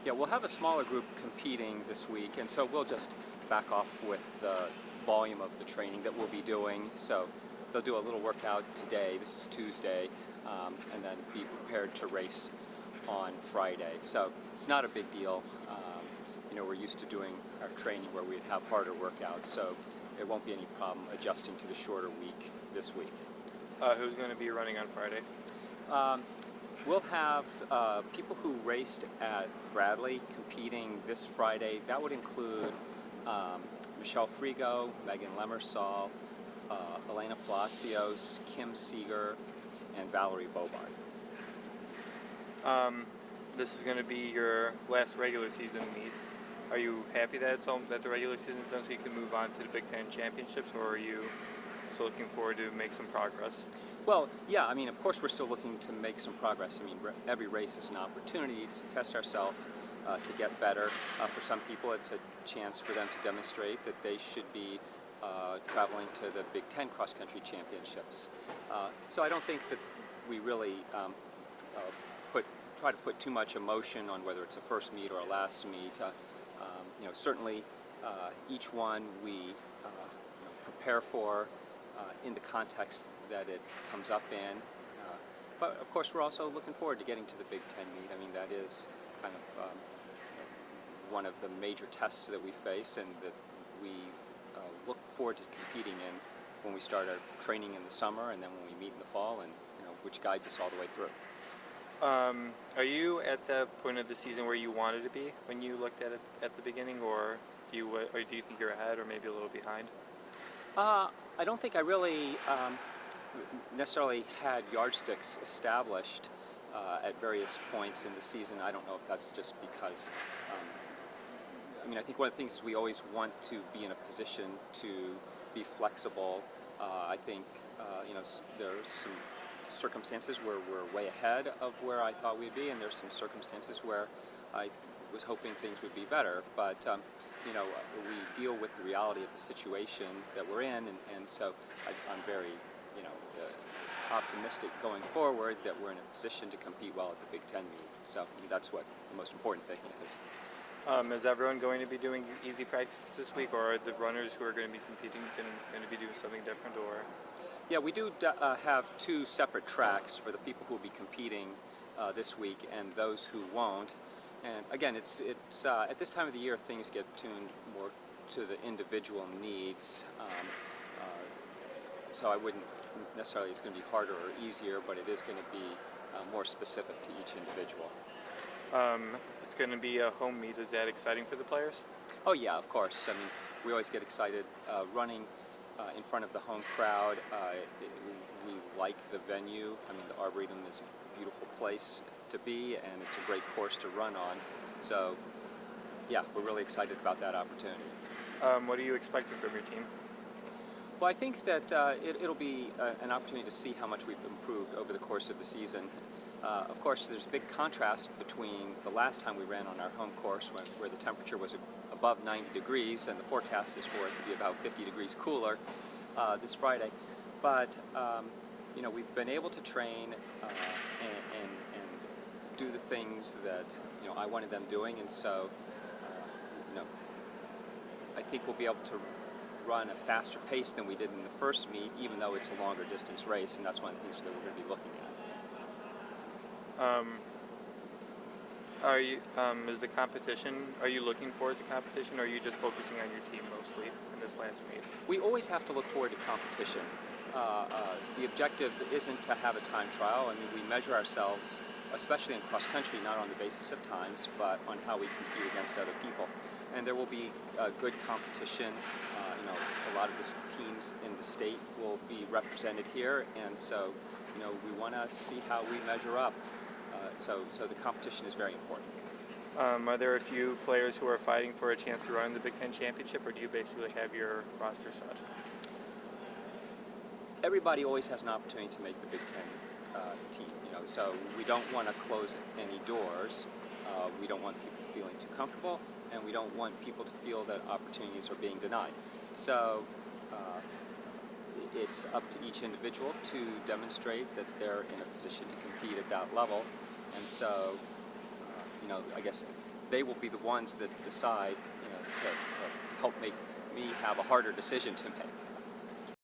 Yeah, we'll have a smaller group competing this week, and so we'll just back off with the volume of the training that we'll be doing. So they'll do a little workout today, this is Tuesday, and then be prepared to race on Friday. So it's not a big deal. We're used to doing our training where we'd have harder workouts, so it won't be any problem adjusting to the shorter week this week. Who's going to be running on Friday? We'll have people who raced at Bradley competing this Friday. That would include Michelle Frigo, Megan Lemersall, Elena Palacios, Kim Seeger, and Valerie Bobart. This is going to be your last regular season meet. Are you happy that that the regular season is done so you can move on to the Big Ten Championships, or are you still looking forward to make some progress? Well, yeah, of course we're still looking to make some progress. Every race is an opportunity to test ourselves, to get better. For some people, it's a chance for them to demonstrate that they should be traveling to the Big Ten cross-country championships. So I don't think that we really try to put too much emotion on whether it's a first meet or a last meet. Certainly each one we prepare for in the context that it comes up in. But of course we're also looking forward to getting to the Big Ten meet. That is kind of one of the major tests that we face and that we look forward to competing in when we start our training in the summer and then when we meet in the fall, and which guides us all the way through. Are you at the point of the season where you wanted to be when you looked at it at the beginning, or do you think you're ahead or maybe a little behind? I don't think I really necessarily had yardsticks established at various points in the season. I don't know if that's just because, I think one of the things is we always want to be in a position to be flexible. I think, there's some circumstances where we're way ahead of where I thought we'd be, and there's some circumstances where I was hoping things would be better. But we deal with the reality of the situation that we're in, and so I'm very optimistic going forward that we're in a position to compete well at the Big Ten meet. So that's what the most important thing is. Is everyone going to be doing easy practice this week, or are the runners who are going to be competing going to be doing something different? Or yeah, we do have two separate tracks for the people who will be competing this week and those who won't. And again, it's at this time of the year things get tuned more to the individual needs. So I wouldn't necessarily it's going to be harder or easier, but it is going to be more specific to each individual. It's going to be a home meet. Is that exciting for the players? Oh yeah, of course. We always get excited running in front of the home crowd. We like the venue. The Arboretum is a beautiful place to be, and it's a great course to run on. So yeah, we're really excited about that opportunity. What are you expecting from your team? Well, I think that it'll be an opportunity to see how much we've improved over the course of the season. Of course, there's a big contrast between the last time we ran on our home course where the temperature was above 90 degrees and the forecast is for it to be about 50 degrees cooler this Friday. But, we've been able to train and do the things that, I wanted them doing, and so, I think we'll be able to run a faster pace than we did in the first meet, even though it's a longer distance race, and that's one of the things that we're going to be looking at. Is the competition, are you looking forward to competition, or are you just focusing on your team mostly in this last meet? We always have to look forward to competition. The objective isn't to have a time trial. We measure ourselves, especially in cross country, not on the basis of times, but on how we compete against other people. And there will be good competition. A lot of the teams in the state will be represented here, and so we want to see how we measure up. So the competition is very important. Are there a few players who are fighting for a chance to run the Big Ten Championship, or do you basically have your roster set? Everybody always has an opportunity to make the Big Ten team. So we don't want to close any doors. We don't want people feeling too comfortable, and we don't want people to feel that opportunities are being denied. So it's up to each individual to demonstrate that they're in a position to compete at that level. And so, I guess they will be the ones that decide, to help make me have a harder decision to make.